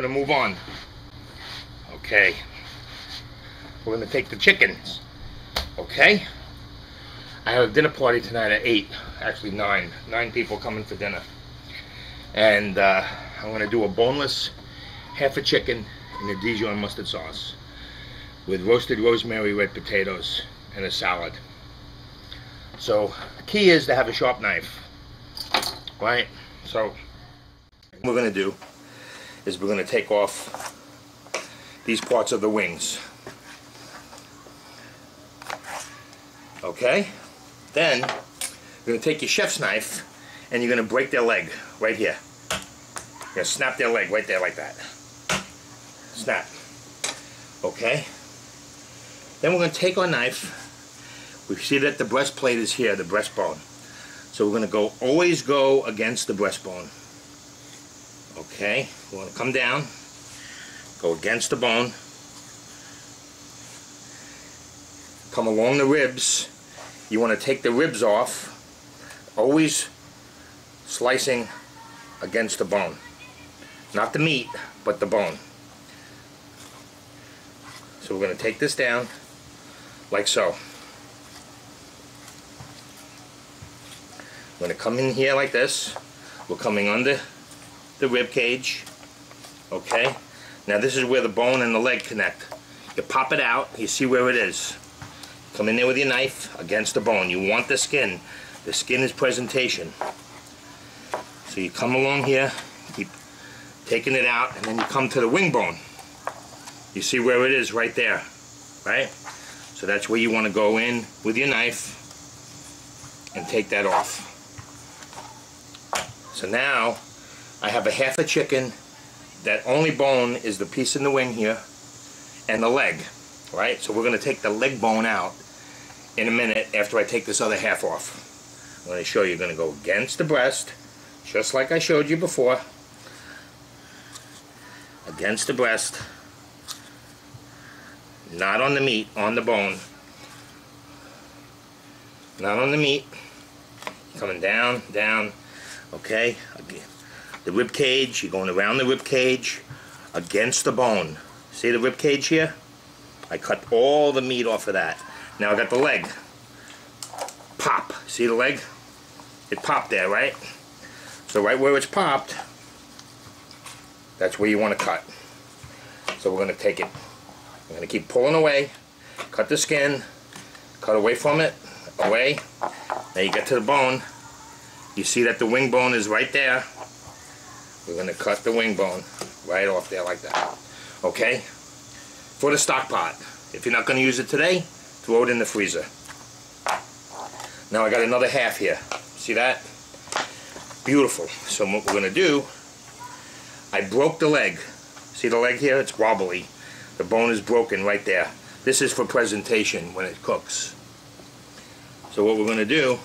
going to move on. Okay. We're going to take the chickens. Okay. I have a dinner party tonight at 8. Actually 9. 9 people coming for dinner. And I'm going to do a boneless half a chicken in a DIJON mustard sauce with roasted rosemary red potatoes and a salad. So the key is to have a sharp knife. Right? So what we're going to do is we're going to take off these parts of the wings. Okay? Then you're going to take your chef's knife and you're going to break their leg right here. You're going to snap their leg right there like that. Snap. Okay? Then we're going to take our knife. We see that the breastplate is here, the breastbone. So we're going to always go against the breastbone. Okay? We're going to come down, go against the bone, come along the ribs. You want to take the ribs off, always slicing against the bone. Not the meat, but the bone. So we're going to take this down like so. We're going to come in here like this. We're coming under the rib cage. Okay? Now this is where the bone and the leg connect. You pop it out, you see where it is. Come in there with your knife against the bone. You want the skin. The skin is presentation. So you come along here, keep taking it out, and then you come to the wing bone. You see where it is right there, right? So that's where you want to go in with your knife and take that off. So now I have a half a chicken. That only bone is the piece in the wing here and the leg, right? So we're going to take the leg bone out in a minute after I take this other half off. I'm going to show you. You're going to go against the breast, just like I showed you before. Against the breast, not on the meat, on the bone. Not on the meat. Coming down, down. Okay, the rib cage, you're going around the rib cage against the bone. See the rib cage here? I cut all the meat off of that. Now I got the leg. Pop. See the leg? It popped there, right? So right where it's popped, that's where you want to cut. So we're going to take it. We're going to keep pulling away. Cut the skin. Cut away from it. Away. Now you get to the bone. You see that the wing bone is right there. We're going to cut the wing bone right off there like that. Okay? For the stock pot. If you're not going to use it today, throw it in the freezer. Now I got another half here. See that? Beautiful. So what we're going to do, I broke the leg. See the leg here? It's wobbly. The bone is broken right there. This is for presentation when it cooks. So what we're going to do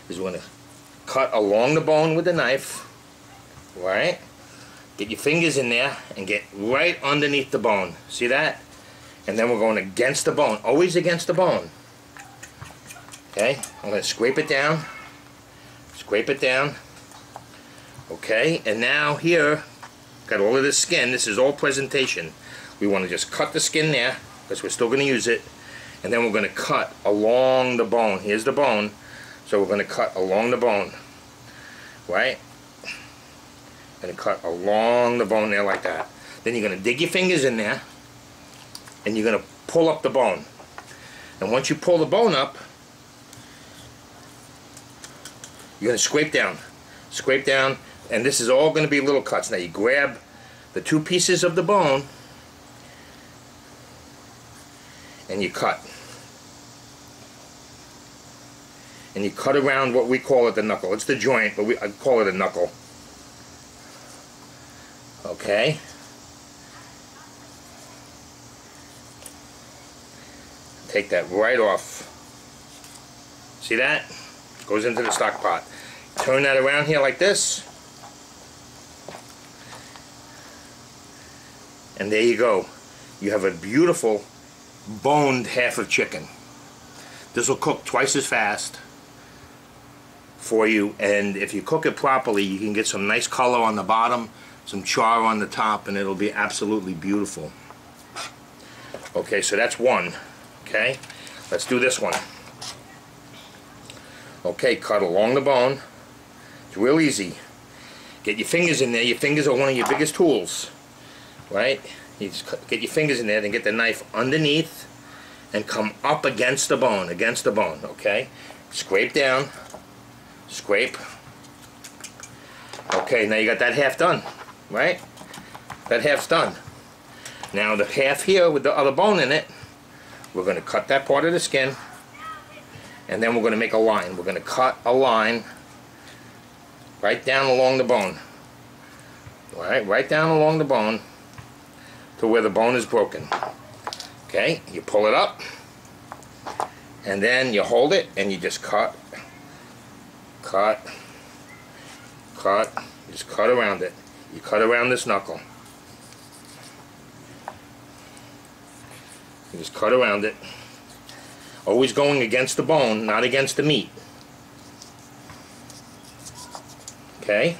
is we're going to cut along the bone with the knife, right? Get your fingers in there and get right underneath the bone. See that? And then we're going against the bone, always against the bone. Okay, I'm going to scrape it down. Scrape it down. Okay, and now here, got all of this skin. This is all presentation. We want to just cut the skin there, because we're still going to use it. And then we're going to cut along the bone. Here's the bone. So we're going to cut along the bone, right? Going to cut along the bone there like that. Then you're going to dig your fingers in there, and you're going to pull up the bone. And once you pull the bone up, you're going to scrape down, and this is all going to be little cuts. Now you grab the two pieces of the bone, and you cut. And you cut around what we call it the knuckle. It's the joint, but I call it a knuckle. Okay. Take that right off. See that? Goes into the stock pot. Turn that around here like this. And there you go. You have a beautiful boned half of chicken. This will cook twice as fast for you, and if you cook it properly, you can get some nice color on the bottom, some char on the top, and it'll be absolutely beautiful. Okay, so that's one. Okay, let's do this one. Okay, cut along the bone. It's real easy. Get your fingers in there. Your fingers are one of your biggest tools, right? You just get your fingers in there and get the knife underneath and come up against the bone, okay? Scrape down, scrape. Okay, now you got that half done, right? That half's done. Now the half here with the other bone in it, we're going to cut that part of the skin, and then we're going to make a line. We're going to cut a line right down along the bone. All right, right down along the bone to where the bone is broken. Okay, you pull it up, and then you hold it, and you just cut, cut, cut. You just cut around it. You cut around this knuckle. You just cut around it. Always going against the bone, not against the meat. Okay?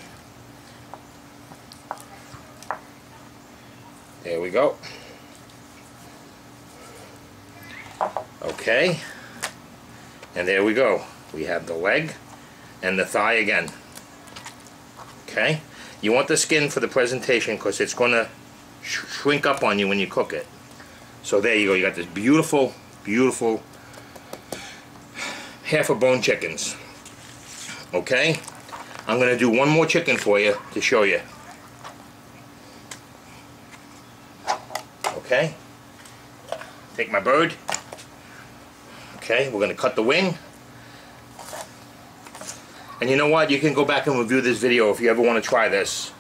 There we go. Okay? And there we go. We have the leg and the thigh again. Okay? You want the skin for the presentation because it's going to shrink up on you when you cook it. So there you go. You got this beautiful, beautiful half a bone chickens. Okay? I'm going to do one more chicken for you to show you. Okay? Take my bird. Okay, we're going to cut the wing. And you know what? You can go back and review this video if you ever want to try this.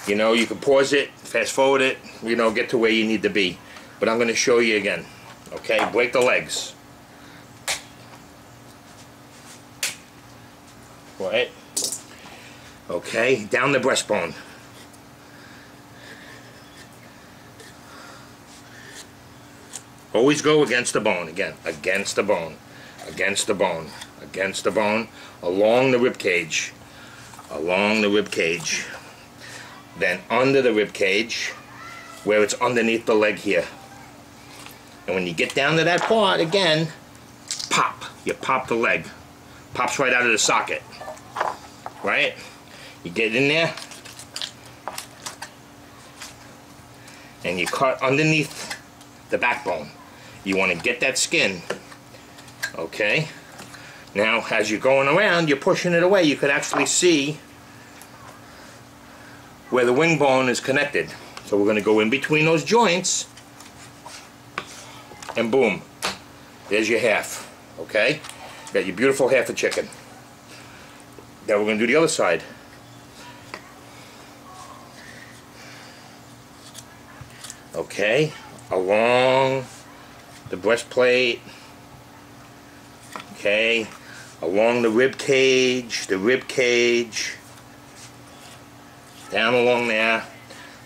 You know, you can pause it, fast forward it, you know, get to where you need to be. But I'm going to show you again. Okay, break the legs. Right. Okay, down the breastbone. Always go against the bone again. Against the bone. Against the bone. Against the bone. Along the rib cage. Along the rib cage. Then under the rib cage, where it's underneath the leg here. And when you get down to that part again, pop. You pop the leg. Pops right out of the socket. Right? You get in there. And you cut underneath the backbone. You want to get that skin. Okay? Now, as you're going around, you're pushing it away. You could actually see where the wing bone is connected. So we're going to go in between those joints. And boom. There's your half. Okay? Got your beautiful half of chicken. Now we're going to do the other side. Okay? Along the breastplate. Okay? Along the rib cage. Down along there.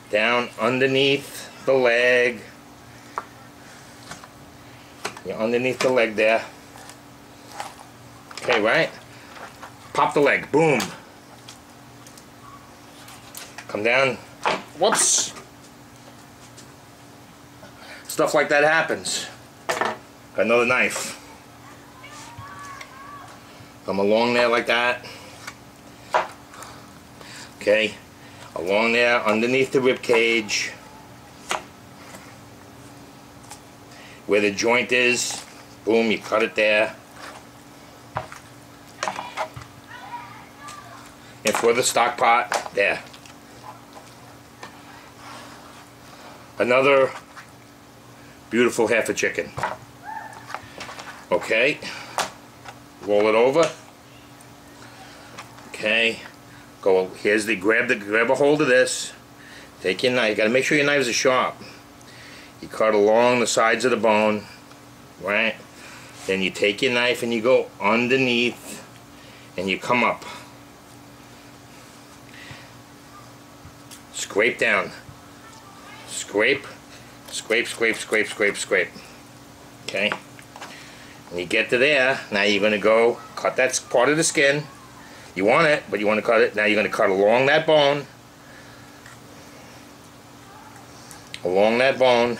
Down underneath the leg. You're underneath the leg there. Okay, right? Pop the leg. Boom. Come down. Whoops. Stuff like that happens. Got another knife. Come along there like that. Okay. Along there underneath the rib cage. Where the joint is. Boom, you cut it there. And for the stock pot, there. Another beautiful half a chicken. Okay. Roll it over. Okay. Go. Here's the grab a hold of this. Take your knife. You gotta make sure your knives are sharp. You cut along the sides of the bone, right? Then you take your knife and you go underneath, and you come up. Scrape down. Scrape. Scrape, scrape, scrape, scrape, scrape. Okay? When you get to there, now you're going to go cut that part of the skin. You want it, but you want to cut it. Now you're going to cut along that bone. along that bone,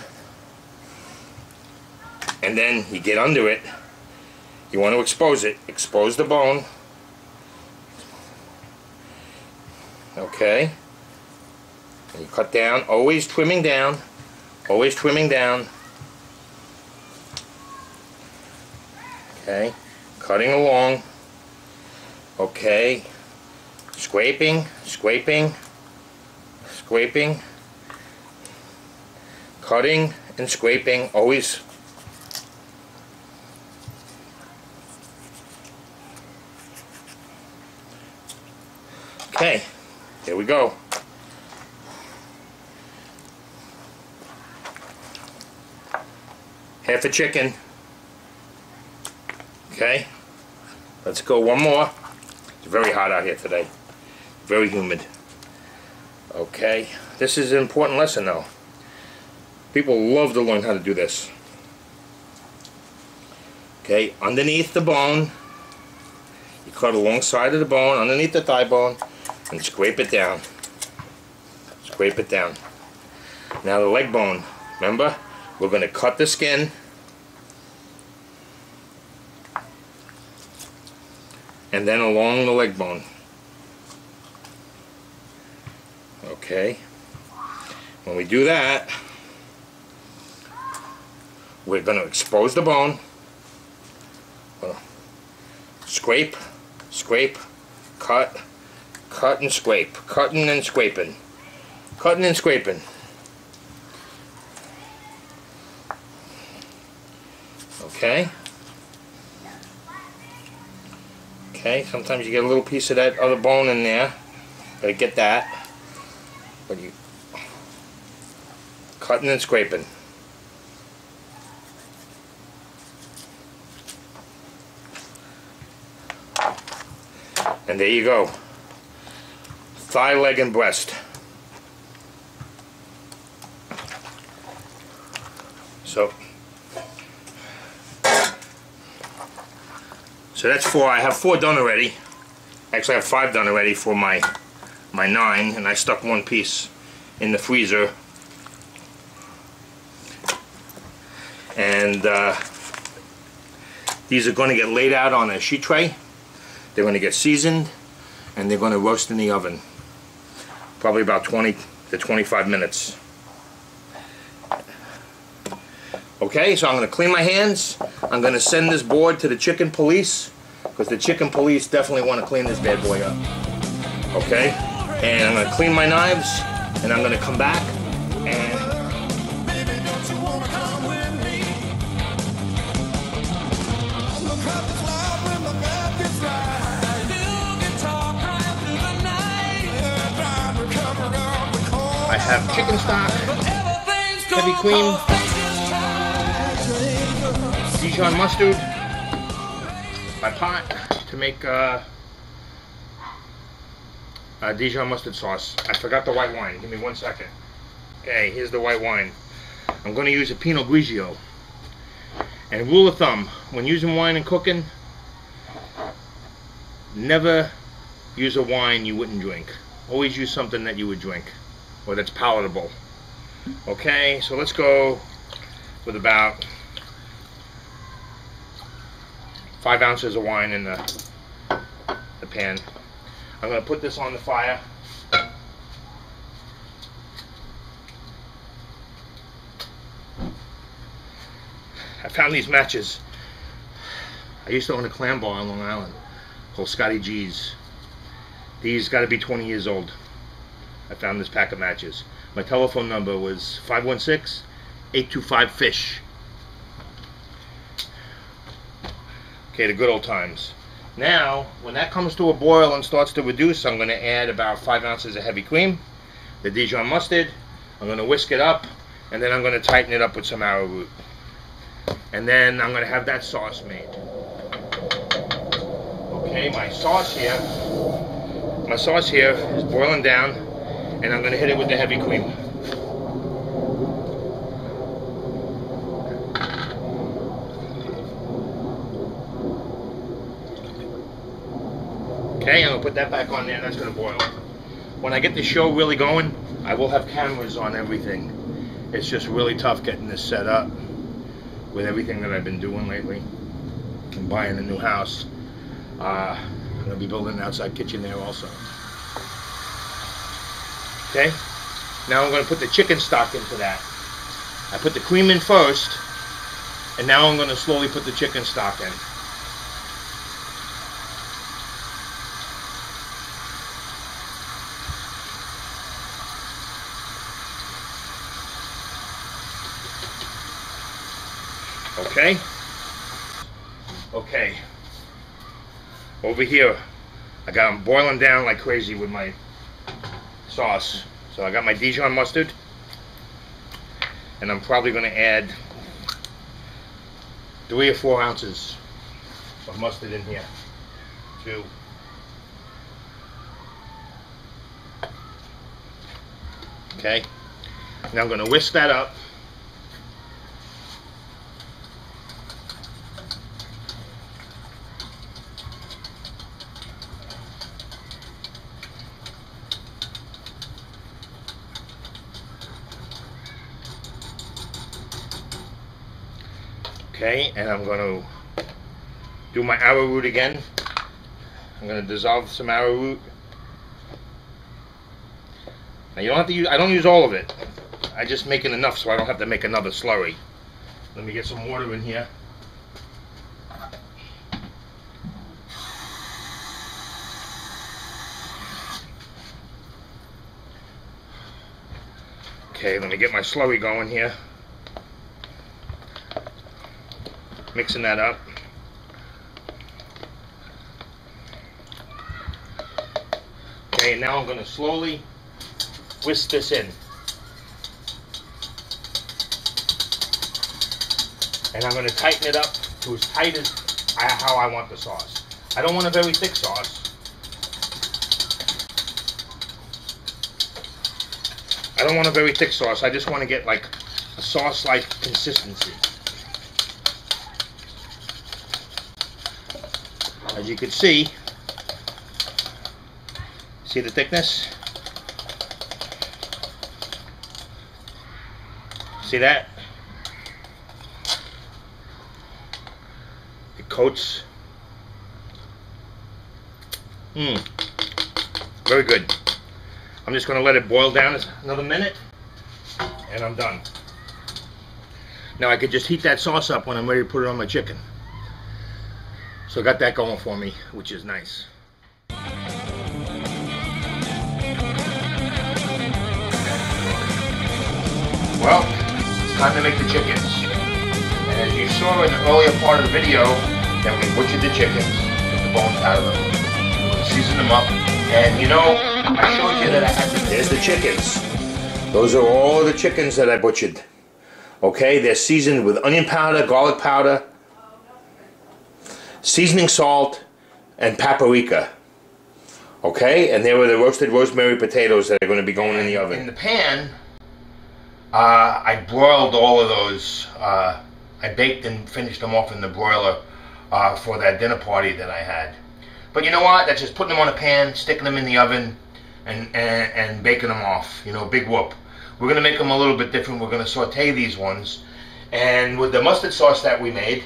and then you get under it. You want to expose it. Expose the bone. Okay. And you cut down, always trimming down. Always trimming down. Okay. Cutting along. Okay. Scraping, scraping, scraping. Cutting and scraping, always. Okay, here we go. Half a chicken. Okay, let's go one more. It's very hot out here today. Very humid. Okay, this is an important lesson though. People love to learn how to do this. Okay, underneath the bone, you cut alongside of the bone, underneath the thigh bone, and scrape it down. Scrape it down. Now the leg bone, remember? We're going to cut the skin. And then along the leg bone. Okay. When we do that, we're going to expose the bone. Scrape, scrape, cut, cut and scrape, cutting and scraping, cutting and scraping. Okay. Okay, sometimes you get a little piece of that other bone in there. Gotta get that. But you cutting and scraping. And there you go. Thigh, leg, and breast. So that's 4. I have 4 done already. Actually, I have 5 done already for my 9, and I stuck 1 piece in the freezer. And these are going to get laid out on a sheet tray. They're going to get seasoned, and they're going to roast in the oven. Probably about 20 to 25 minutes. Okay, so I'm going to clean my hands. I'm going to send this board to the chicken police, because the chicken police definitely want to clean this bad boy up. Okay, and I'm going to clean my knives, and I'm going to come back and I have chicken stock, heavy cream, Dijon mustard, my pot to make Dijon mustard sauce. I forgot the white wine. Give me 1 second. Okay, here's the white wine. I'm going to use a Pinot Grigio. And rule of thumb, when using wine and cooking, never use a wine you wouldn't drink. Always use something that you would drink, or that's palatable. Okay, so let's go with about 5 ounces of wine in the pan. I'm going to put this on the fire. I found these matches. I used to own a clam bar on Long Island called Scotty G's. These got to be 20 years old. I found this pack of matches. My telephone number was 516-825-FISH. Okay, the good old times. Now, when that comes to a boil and starts to reduce, I'm going to add about 5 ounces of heavy cream, the Dijon mustard. I'm going to whisk it up, and then I'm going to tighten it up with some arrowroot. And then I'm going to have that sauce made. Okay, my sauce here is boiling down, and I'm going to hit it with the heavy cream. Okay, I'm going to put that back on there, and that's going to boil. When I get the show really going, I will have cameras on everything. It's just really tough getting this set up with everything that I've been doing lately. I'm buying a new house. I'm going to be building an outside kitchen there also. Okay, now I'm going to put the chicken stock into that. I put the cream in first, and now I'm going to slowly put the chicken stock in. Okay. Okay. Over here, I got them boiling down like crazy with my sauce. So I got my Dijon mustard, and I'm probably going to add 3 or 4 ounces of mustard in here. 2. Okay. Now I'm going to whisk that up. Okay, and I'm going to do my arrowroot again. I'm going to dissolve some arrowroot. Now you don't have to use, I don't use all of it. I just make it enough so I don't have to make another slurry. Let me get some water in here. Okay, let me get my slurry going here. Mixing that up. Okay, now I'm going to slowly whisk this in. And I'm going to tighten it up to as tight as how I want the sauce. I don't want a very thick sauce. I don't want a very thick sauce. I just want to get like a sauce-like consistency. As you can see the thickness? See that? It coats. Very good. I'm just going to let it boil down another minute, and I'm done. Now I could just heat that sauce up when I'm ready to put it on my chicken. So I got that going for me, which is nice. Well, it's time to make the chickens. And as you saw in the earlier part of the video, that we butchered the chickens, took the bones out of them, seasoned them up, and you know, I showed you that I had to... There's the chickens. Those are all the chickens that I butchered. Okay, they're seasoned with onion powder, garlic powder, seasoning salt, and paprika. Okay, and there were the roasted rosemary potatoes that are going to be going in the oven. In the pan, I broiled all of those. I baked and finished them off in the broiler for that dinner party that I had. But you know what? That's just putting them on a pan, sticking them in the oven, and baking them off. You know, big whoop. We're going to make them a little bit different. We're going to saute these ones. And with the mustard sauce that we made,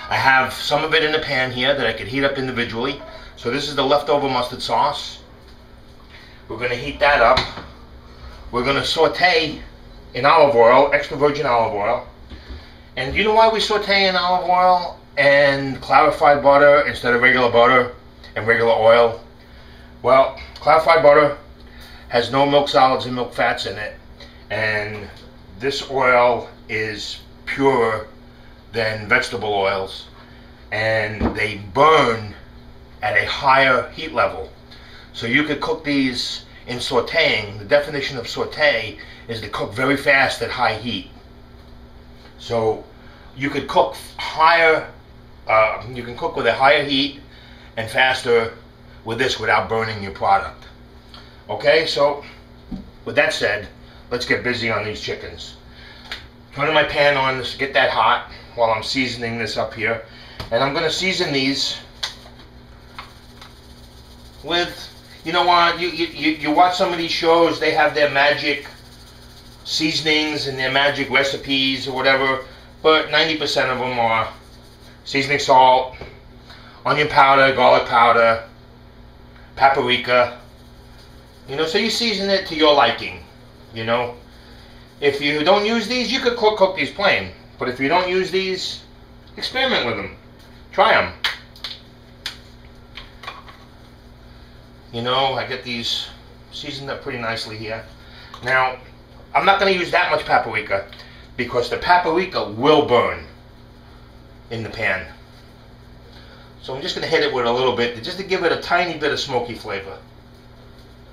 I have some of it in the pan here that I could heat up individually. So this is the leftover mustard sauce. We're going to heat that up. We're going to saute in olive oil, extra virgin olive oil. And you know why we saute in olive oil and clarified butter instead of regular butter and regular oil? Well, clarified butter has no milk solids and milk fats in it. And this oil is purer than vegetable oils, and they burn at a higher heat level. So you could cook these in sauteing. The definition of saute is to cook very fast at high heat. So you could cook higher, you can cook with a higher heat and faster with this without burning your product. Okay, so with that said, let's get busy on these chickens. Turning my pan on to get that hot while I'm seasoning this up here. And I'm going to season these with, you know what, you watch some of these shows, they have their magic seasonings and their magic recipes or whatever, but 90% of them are seasoning salt, onion powder, garlic powder, paprika. You know, so you season it to your liking. You know, if you don't use these, you could cook these plain. But if you don't use these, experiment with them. Try them. You know, I get these seasoned up pretty nicely here. Now, I'm not going to use that much paprika because the paprika will burn in the pan. So I'm just going to hit it with a little bit, just to give it a tiny bit of smoky flavor.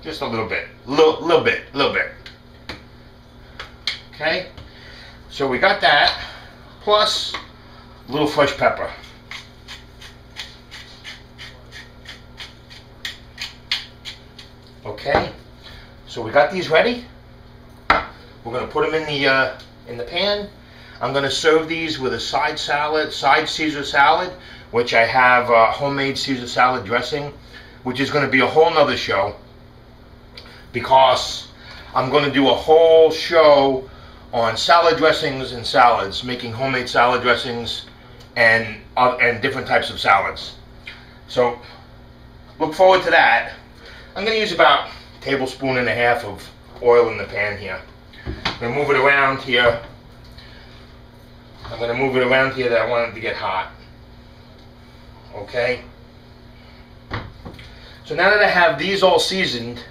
Just a little bit. Little bit. Okay? So we got that, plus a little fresh pepper. Okay? So we got these ready. We're going to put them in the pan. I'm going to serve these with a side Caesar salad, which I have homemade Caesar salad dressing, which is going to be a whole nother show, because I'm going to do a whole show on salad dressings and salads, making homemade salad dressings and different types of salads. So look forward to that. I'm going to use about a tablespoon and a half of oil in the pan here. I'm going to move it around here. I'm going to move it around here that I want it to get hot. Okay? So now that I have these all seasoned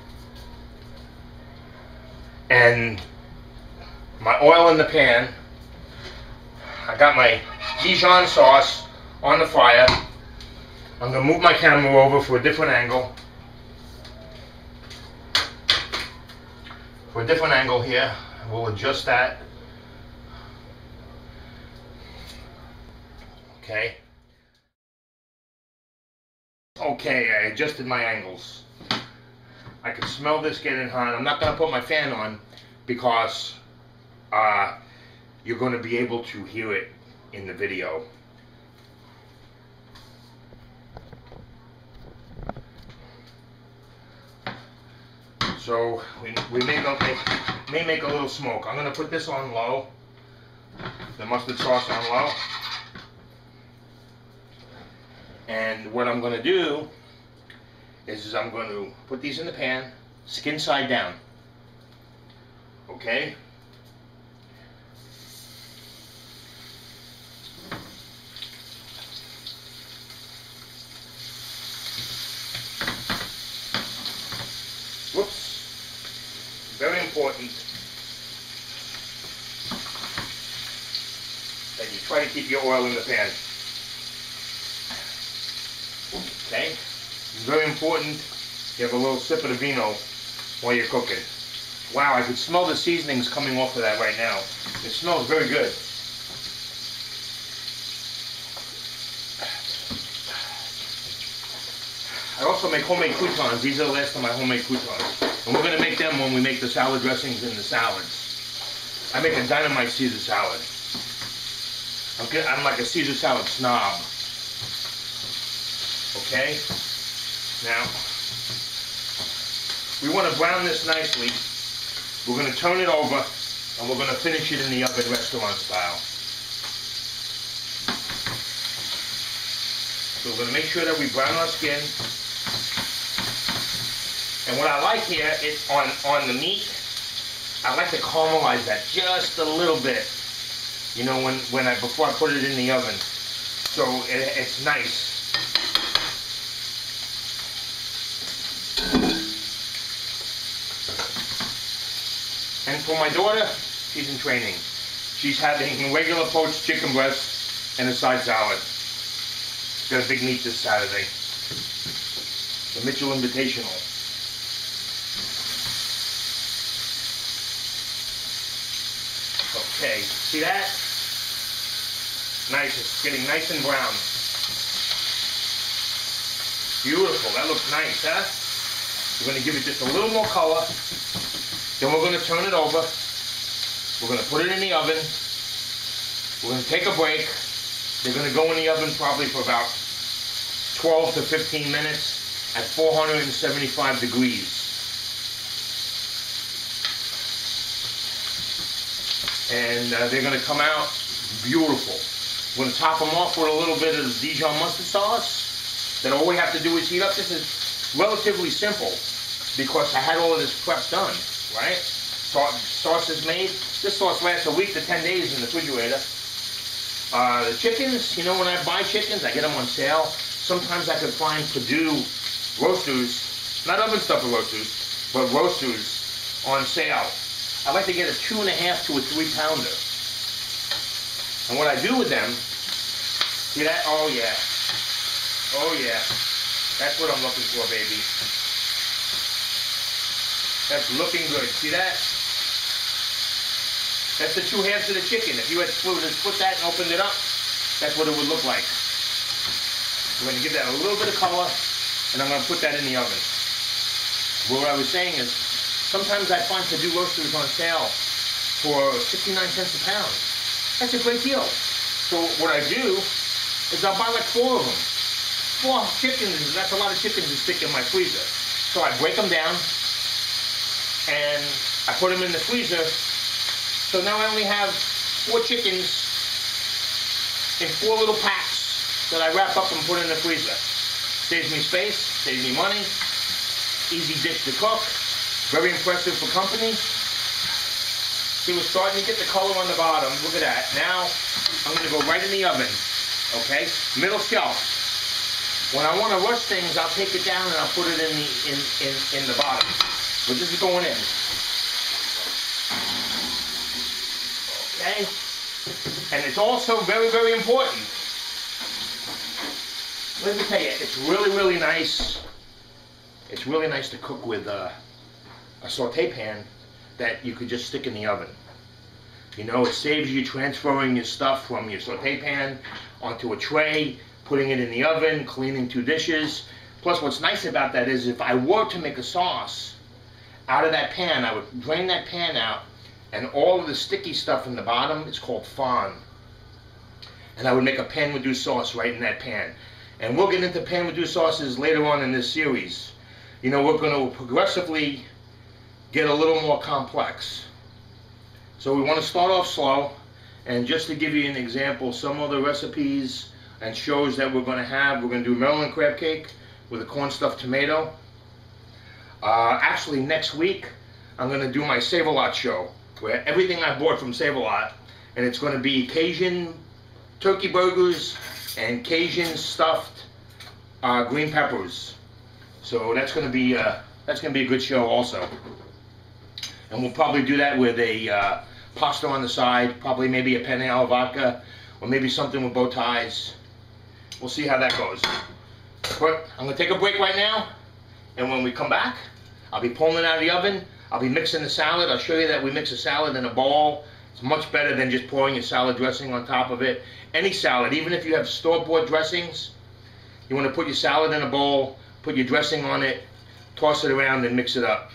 and my oil in the pan, I got my Dijon sauce on the fire. I'm going to move my camera over for a different angle. For a different angle here. We'll adjust that. Okay. Okay, I adjusted my angles. I can smell this getting hot. I'm not going to put my fan on because you're going to be able to hear it in the video. So we may make a little smoke. I'm going to put this on low, the mustard sauce on low. And what I'm going to do is I'm going to put these in the pan, skin side down. Okay? Whoops. Very important that you try to keep your oil in the pan. Okay? Very important you have a little sip of the vino while you're cooking. Wow, I can smell the seasonings coming off of that right now. It smells very good. I also make homemade croutons. These are the last of my homemade croutons. And we're going to make them when we make the salad dressings and the salads. I make a dynamite Caesar salad. I'm like a Caesar salad snob. Okay? Now, we want to brown this nicely. We're going to turn it over and we're going to finish it in the oven restaurant style. So we're going to make sure that we brown our skin. And what I like here is on the meat, I like to caramelize that just a little bit. You know, before I put it in the oven. So it's nice. And for my daughter, she's in training. She's having regular poached chicken breasts and a side salad. Got a big meet this Saturday. The Mitchell Invitational. Okay, see that? Nice, it's getting nice and brown. Beautiful, that looks nice, huh? We're going to give it just a little more color. Then we're going to turn it over. We're going to put it in the oven. We're going to take a break. They're going to go in the oven probably for about 12 to 15 minutes at 475 degrees. and they're going to come out beautiful. We're going to top them off with a little bit of Dijon mustard sauce. Then all we have to do is heat up. This is relatively simple because I had all of this prep done, right? Sauce is made. This sauce lasts a week to 10 days in the refrigerator. The chickens, you know, when I buy chickens, I get them on sale. Sometimes I could find Purdue roasters, not oven stuffer roasters, but roasters on sale. I like to get a 2.5 to a 3 pounder. And what I do with them, see that? Oh yeah. Oh yeah. That's what I'm looking for, baby. That's looking good. See that? That's the 2 halves of the chicken. If you had split that and opened it up, that's what it would look like. We're going to give that a little bit of color, and I'm going to put that in the oven. What I was saying is, sometimes I find Purdue roasters on sale for 69 cents a pound. That's a great deal. So what I do is I'll buy like 4 of them. 4 chickens, that's a lot of chickens to stick in my freezer. So I break them down, and I put them in the freezer. So now I only have 4 chickens in 4 little packs that I wrap up and put in the freezer. Saves me space, saves me money, easy dish to cook, very impressive for company. See, we're starting to get the color on the bottom. Look at that. Now, I'm going to go right in the oven. Okay? Middle shelf. When I want to rush things, I'll take it down and I'll put it in the bottom. But this is going in. Okay? And it's also very, very important. Let me tell you, it's really, really nice. It's really nice to cook with a saute pan that you could just stick in the oven. You know, it saves you transferring your stuff from your saute pan onto a tray, putting it in the oven, cleaning 2 dishes. Plus, what's nice about that is if I were to make a sauce out of that pan, I would drain that pan out, and all of the sticky stuff in the bottom is called fond. And I would make a pan reduced sauce right in that pan. And we'll get into pan reduced sauces later on in this series. You know, we're going to progressively get a little more complex. So we want to start off slow, and just to give you an example, some of the recipes and shows that we're going to have, we're going to do Maryland crab cake with a corn stuffed tomato. Actually next week I'm going to do my Save-A-Lot show, where everything I bought from Save-A-Lot, and it's going to be Cajun turkey burgers and Cajun stuffed green peppers. So that's going to be a good show also. And we'll probably do that with a pasta on the side, probably maybe a penne alla vodka, or maybe something with bow ties. We'll see how that goes. But I'm going to take a break right now, and when we come back, I'll be pulling it out of the oven. I'll be mixing the salad. I'll show you that we mix a salad in a bowl. It's much better than just pouring your salad dressing on top of it. Any salad, even if you have store-bought dressings, you want to put your salad in a bowl, put your dressing on it, toss it around, and mix it up.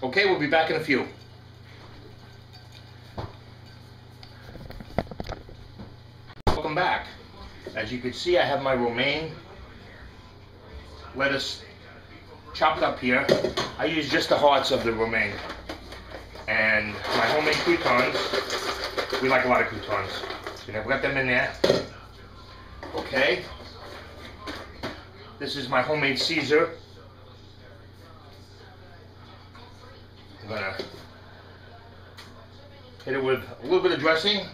Okay, we'll be back in a few. Welcome back. As you can see, I have my romaine lettuce chopped up here. I use just the hearts of the romaine. And my homemade croutons. We like a lot of croutons. So I've got them in there. Okay. This is my homemade Caesar. I'm gonna hit it with a little bit of dressing.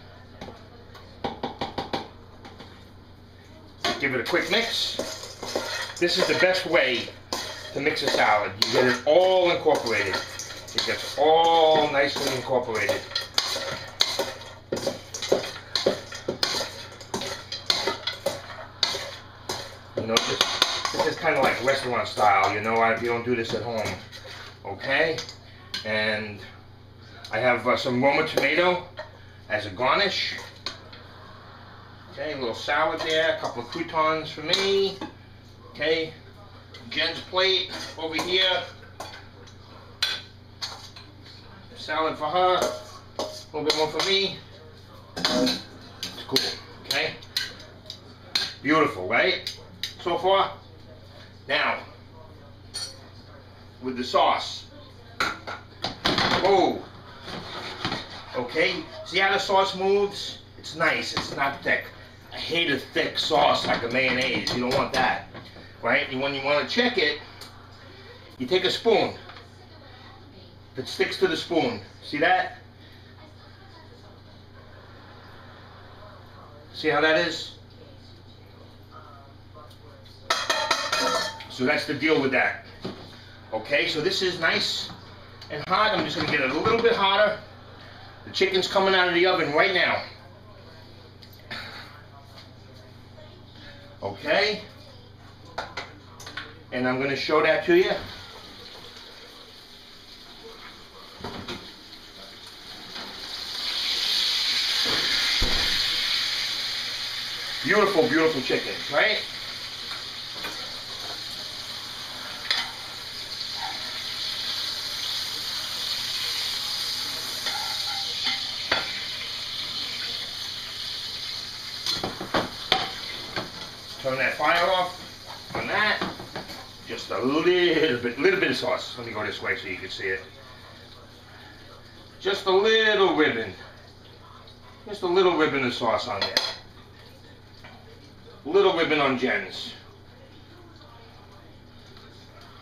Give it a quick mix. This is the best way to mix a salad. You get it all incorporated. It gets all nicely incorporated. You know, this is kind of like restaurant style, you know, if you don't do this at home. Okay? And I have some Roma tomato as a garnish. Okay, a little salad there, a couple of croutons for me. Okay, Jen's plate over here. Salad for her, a little bit more for me. It's cool, okay? Beautiful, right? So far? Now, with the sauce. Oh, Okay, see how the sauce moves? It's nice, it's not thick. I hate a thick sauce like a mayonnaise. You don't want that, right? And when you want to check it, you take a spoon. If it sticks to the spoon, see that? See how that is? So that's the deal with that. Okay, so this is nice and hot. I'm just going to get it a little bit hotter. The chicken's coming out of the oven right now. Okay, and I'm going to show that to you. Beautiful, beautiful chicken, right? Turn that fire off on that. Just a little bit of sauce. Let me go this way so you can see it. Just a little ribbon. Just a little ribbon of sauce on there. Little ribbon on Jen's.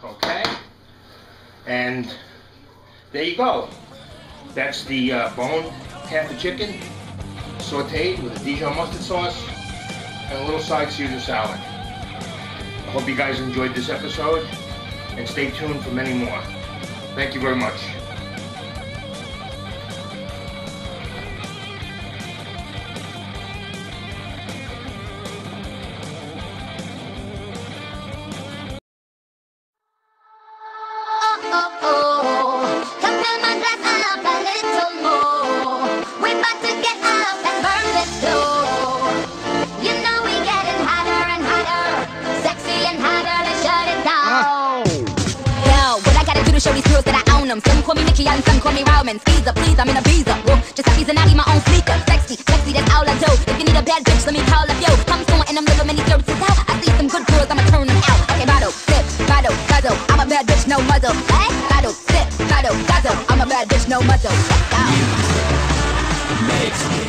Okay. And there you go. That's the boned half the chicken, sauteed with a Dijon mustard sauce and a little side Caesar salad. I hope you guys enjoyed this episode and stay tuned for many more. Thank you very much. Show these girls that I own them. Some call me Nicky and some call me Roman. Skeezer, please, I'm in a visa. Whoa, just a piece and I need my own sneaker. Sexy, sexy, that's all I do. If you need a bad bitch, let me call up yo. I'm someone and I'm living many services out. I see some good girls, I'ma turn them out. Okay, bottle, sip, bottle, guzzle. I'm a bad bitch, no muzzle. Hey, bottle, sip, bottle, guzzle. I'm a bad bitch, no muzzle. Let's go. You makes me